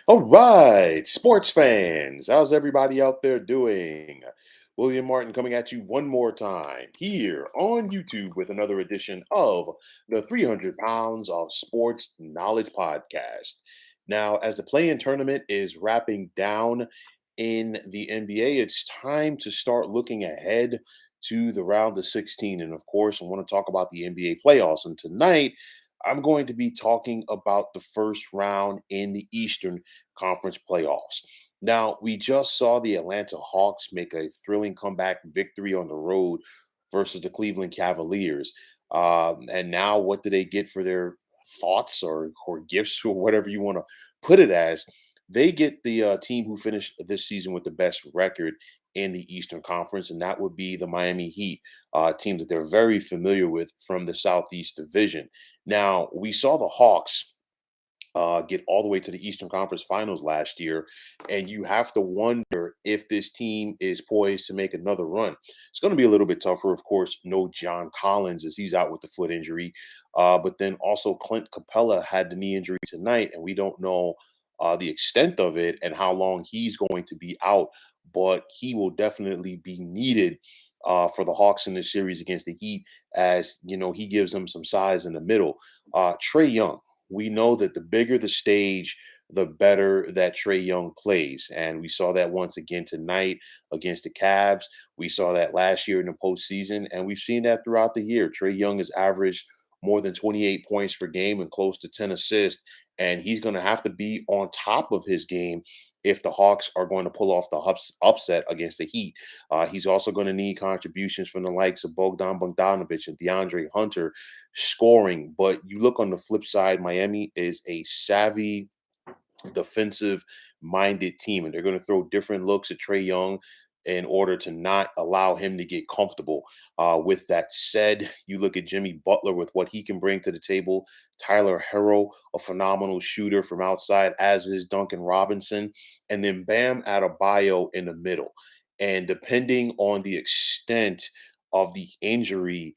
All right, sports fans, how's everybody out there doing? William Martin coming at you one more time here on YouTube with another edition of the 300 Pounds of Sports Knowledge Podcast. Now, as the play in tournament is wrapping down in the NBA, it's time to start looking ahead to the round of 16. And of course, I want to talk about the NBA playoffs. And tonight, I'm going to be talking about the first round in the Eastern Conference playoffs. Now, we just saw the Atlanta Hawks make a thrilling comeback victory on the road versus the Cleveland Cavaliers. And now, what do they get for their thoughts or gifts or whatever you want to put it as? They get the team who finished this season with the best record in the Eastern Conference, and that would be the Miami Heat, team that they're very familiar with from the Southeast Division. Now, we saw the Hawks get all the way to the Eastern Conference Finals last year, and you have to wonder if this team is poised to make another run. It's going to be a little bit tougher, of course. No John Collins as he's out with the foot injury, but then also Clint Capella had the knee injury tonight, and we don't know the extent of it and how long he's going to be out. But he will definitely be needed for the Hawks in this series against the Heat, as you know he gives them some size in the middle. Trey Young, we know that the bigger the stage, the better that Trey Young plays. And we saw that once again tonight against the Cavs. We saw that last year in the postseason, and we've seen that throughout the year. Trey Young has averaged more than 28 points per game and close to 10 assists. And he's going to have to be on top of his game if the Hawks are going to pull off the upset against the Heat. He's also going to need contributions from the likes of Bogdan Bogdanovic and DeAndre Hunter scoring. But you look on the flip side, Miami is a savvy, defensive minded team, and they're going to throw different looks at Trey Young in order to not allow him to get comfortable. With that said, you look at Jimmy Butler with what he can bring to the table. Tyler Herro, a phenomenal shooter from outside, as is Duncan Robinson, and then Bam Adebayo in the middle. And depending on the extent of the injury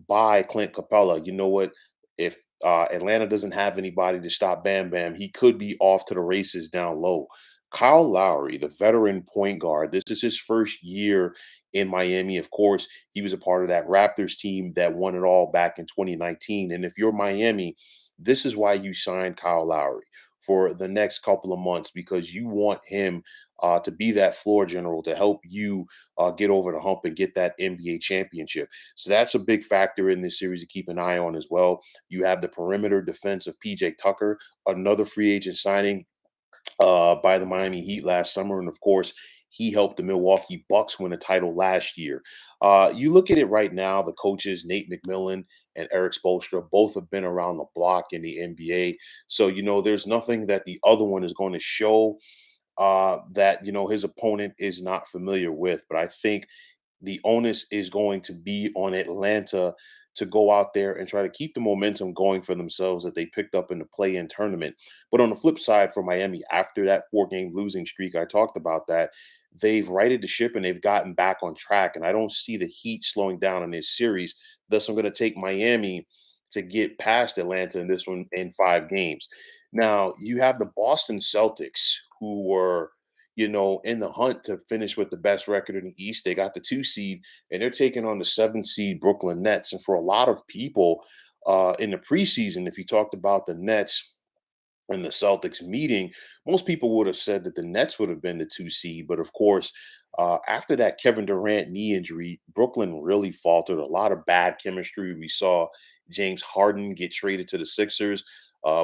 by Clint Capella, you know what? If Atlanta doesn't have anybody to stop Bam Bam, he could be off to the races down low. Kyle Lowry, the veteran point guard, this is his first year in Miami. Of course, he was a part of that Raptors team that won it all back in 2019. And if you're Miami, this is why you signed Kyle Lowry for the next couple of months, because you want him to be that floor general to help you get over the hump and get that NBA championship. So that's a big factor in this series to keep an eye on as well. You have the perimeter defense of PJ Tucker, another free agent signing by the Miami Heat last summer. And of course, he helped the Milwaukee Bucks win a title last year. You look at it right now, the coaches, Nate McMillan and Eric Spoelstra, both have been around the block in the NBA. So, there's nothing that the other one is going to show that, his opponent is not familiar with. But I think the onus is going to be on Atlanta to go out there and try to keep the momentum going for themselves that they picked up in the play-in tournament. But on the flip side, for Miami, after that four-game losing streak, I talked about that, they've righted the ship and they've gotten back on track. And I don't see the Heat slowing down in this series. Thus, I'm going to take Miami to get past Atlanta in this one in 5 games. Now, you have the Boston Celtics, who were in the hunt to finish with the best record in the East. They got the 2 seed, and they're taking on the 7 seed Brooklyn Nets. And for a lot of people in the preseason, if you talked about the Nets and the Celtics meeting, most people would have said that the Nets would have been the 2 seed. But of course, after that Kevin Durant knee injury, Brooklyn really faltered. A lot of bad chemistry. We saw James Harden get traded to the Sixers.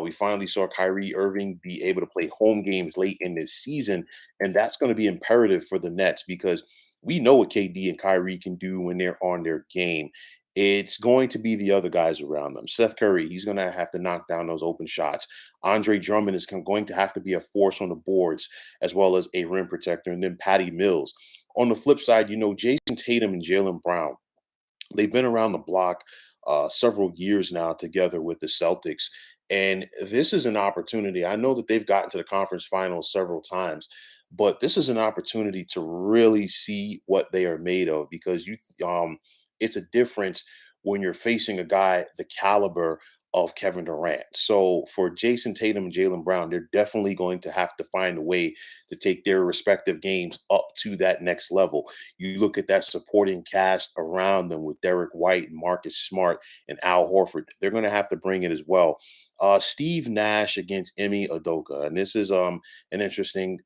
We finally saw Kyrie Irving be able to play home games late in this season. And that's going to be imperative for the Nets, because we know what KD and Kyrie can do when they're on their game. It's going to be the other guys around them. Seth Curry, he's going to have to knock down those open shots. Andre Drummond is going to have to be a force on the boards as well as a rim protector. And then Patty Mills. On the flip side, Jason Tatum and Jalen Brown, they've been around the block several years now together with the Celtics. And this is an opportunity. I know that they've gotten to the conference finals several times, but this is an opportunity to really see what they are made of, because it's a difference when you're facing a guy the caliber of Kevin Durant. So for Jason Tatum and Jalen Brown, they're definitely going to have to find a way to take their respective games up to that next level. You look at that supporting cast around them with Derek White and Marcus Smart and Al Horford. They're going to have to bring it as well. Steve Nash against Emi Udoka, and this is an interesting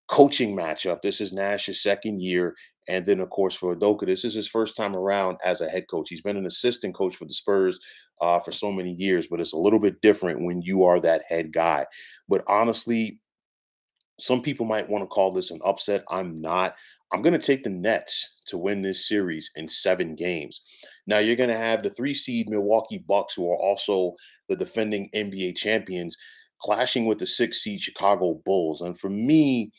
coaching matchup. This is Nash's second year. And then, of course, for Udoka, this is his first time around as a head coach. He's been an assistant coach for the Spurs for so many years, but it's a little bit different when you are that head guy. But honestly, some people might want to call this an upset. I'm not. I'm going to take the Nets to win this series in 7 games. Now, you're going to have the 3 seed Milwaukee Bucks, who are also the defending NBA champions, clashing with the 6 seed Chicago Bulls. And for me,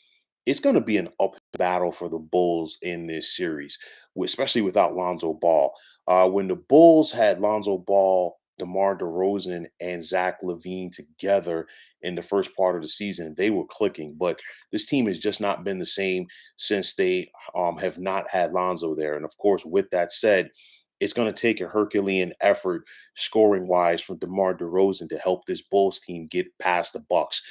it's going to be an up battle for the Bulls in this series, especially without Lonzo Ball. When the Bulls had Lonzo Ball, DeMar DeRozan, and Zach Levine together in the first part of the season, they were clicking. But this team has just not been the same since they have not had Lonzo there. And of course, with that said, it's going to take a Herculean effort scoring wise from DeMar DeRozan to help this Bulls team get past the Bucks.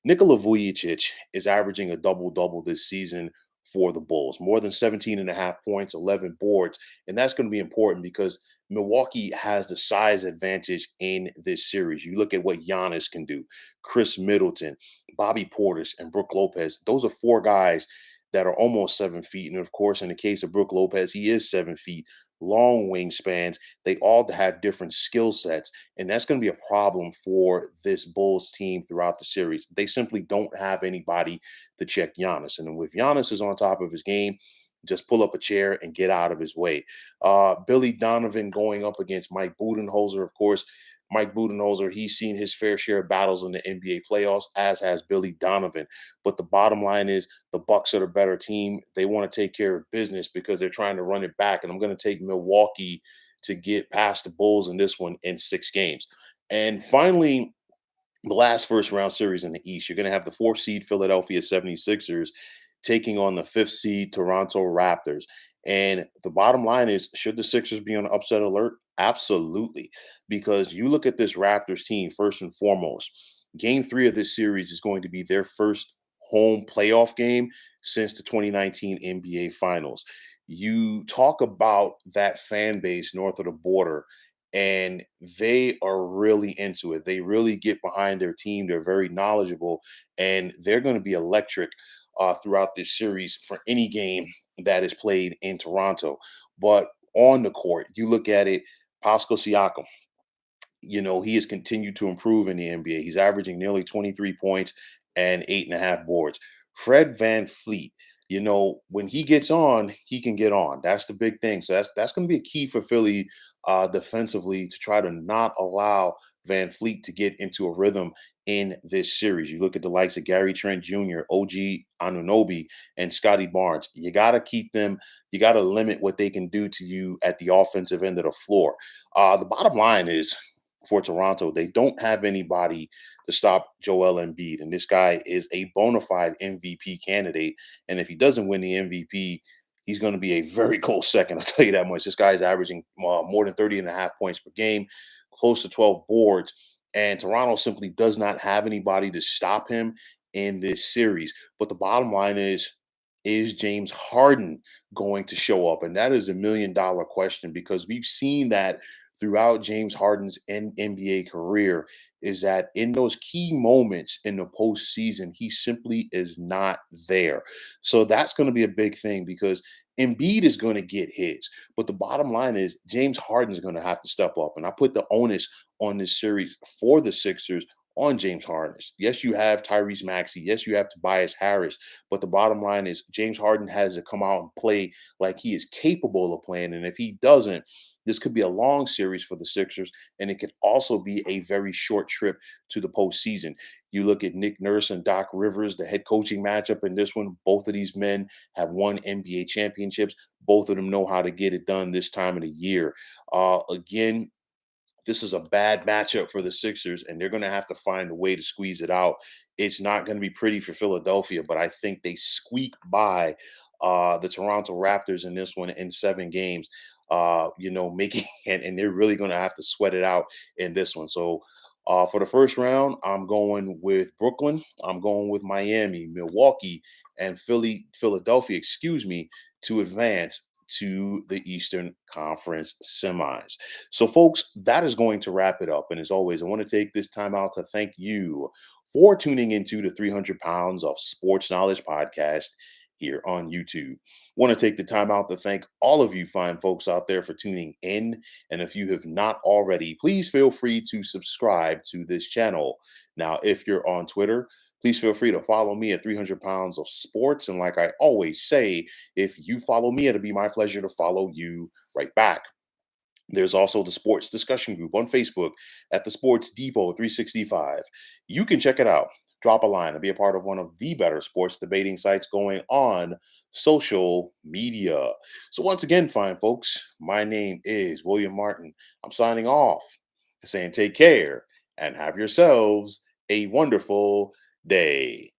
Nikola Vujicic is averaging a double double this season for the Bulls, more than 17 and a half points, 11 boards. And that's going to be important because Milwaukee has the size advantage in this series. You look at what Giannis can do, Chris Middleton, Bobby Portis, and Brooke Lopez. Those are 4 guys that are almost 7 feet. And of course, in the case of Brooke Lopez, he is 7 feet, long wingspans. They all have different skill sets. And that's going to be a problem for this Bulls team throughout the series. They simply don't have anybody to check Giannis. And if Giannis is on top of his game, just pull up a chair and get out of his way. Billy Donovan going up against Mike Budenholzer, of course. Mike Budenholzer, he's seen his fair share of battles in the NBA playoffs, as has Billy Donovan. But the bottom line is the Bucks are the better team. They want to take care of business because they're trying to run it back. And I'm going to take Milwaukee to get past the Bulls in this one in 6 games. And finally, the last first round series in the East, you're going to have the 4th seed Philadelphia 76ers taking on the 5th seed Toronto Raptors. And the bottom line is, should the Sixers be on upset alert? Absolutely. Because you look at this Raptors team, first and foremost, game 3 of this series is going to be their first home playoff game since the 2019 NBA Finals. You talk about that fan base north of the border, and they are really into it. They really get behind their team. They're very knowledgeable, and they're going to be electric throughout this series for any game that is played in Toronto. But on the court, you look at it, Pascal Siakam, he has continued to improve in the NBA. He's averaging nearly 23 points and 8.5 boards. Fred Van Fleet, when he gets on, he can get on. That's the big thing. So that's going to be a key for Philly defensively to try to not allow Van Fleet to get into a rhythm in this series. You look at the likes of Gary Trent Jr., OG Anunoby, and Scotty Barnes. You got to keep them. You got to limit what they can do to you at the offensive end of the floor. The bottom line is, for Toronto, they don't have anybody to stop Joel Embiid. And this guy is a bona fide MVP candidate. And if he doesn't win the MVP, he's going to be a very close second. I'll tell you that much. This guy is averaging more than 30 and a half points per game, close to 12 boards. And Toronto simply does not have anybody to stop him in this series. But the bottom line is James Harden going to show up? And that is $1 million question, because we've seen that throughout James Harden's NBA career, is that in those key moments in the postseason, he simply is not there. So that's going to be a big thing, because Embiid is going to get his. But the bottom line is James Harden is going to have to step up. And I put the onus on this series for the Sixers on James Harden. Yes, you have Tyrese Maxey. Yes, you have Tobias Harris. But the bottom line is James Harden has to come out and play like he is capable of playing. And if he doesn't, this could be a long series for the Sixers, and it could also be a very short trip to the postseason. You look at Nick Nurse and Doc Rivers, the head coaching matchup in this one. Both of these men have won NBA championships. Both of them know how to get it done this time of the year. Again, this is a bad matchup for the Sixers, and they're going to have to find a way to squeeze it out. It's not going to be pretty for Philadelphia, but I think they squeak by the Toronto Raptors in this one in 7 games. making and they're really going to have to sweat it out in this one. So for the first round, I'm going with Brooklyn. I'm going with Miami, Milwaukee, and Philadelphia, excuse me, to advance to the Eastern Conference semis. So, folks, that is going to wrap it up. And as always, I want to take this time out to thank you for tuning into the 300 Pounds of Sports Knowledge podcast here on YouTube. Want to take the time out to thank all of you fine folks out there for tuning in. And if you have not already, please feel free to subscribe to this channel. Now, if you're on Twitter, please feel free to follow me at 300 Pounds of Sports. And like I always say, if you follow me, it'll be my pleasure to follow you right back. There's also the sports discussion group on Facebook at the Sports Depot 365. You can check it out. Drop a line and be a part of one of the better sports debating sites going on social media. So, once again, fine folks, my name is William Martin. I'm signing off, saying take care and have yourselves a wonderful day.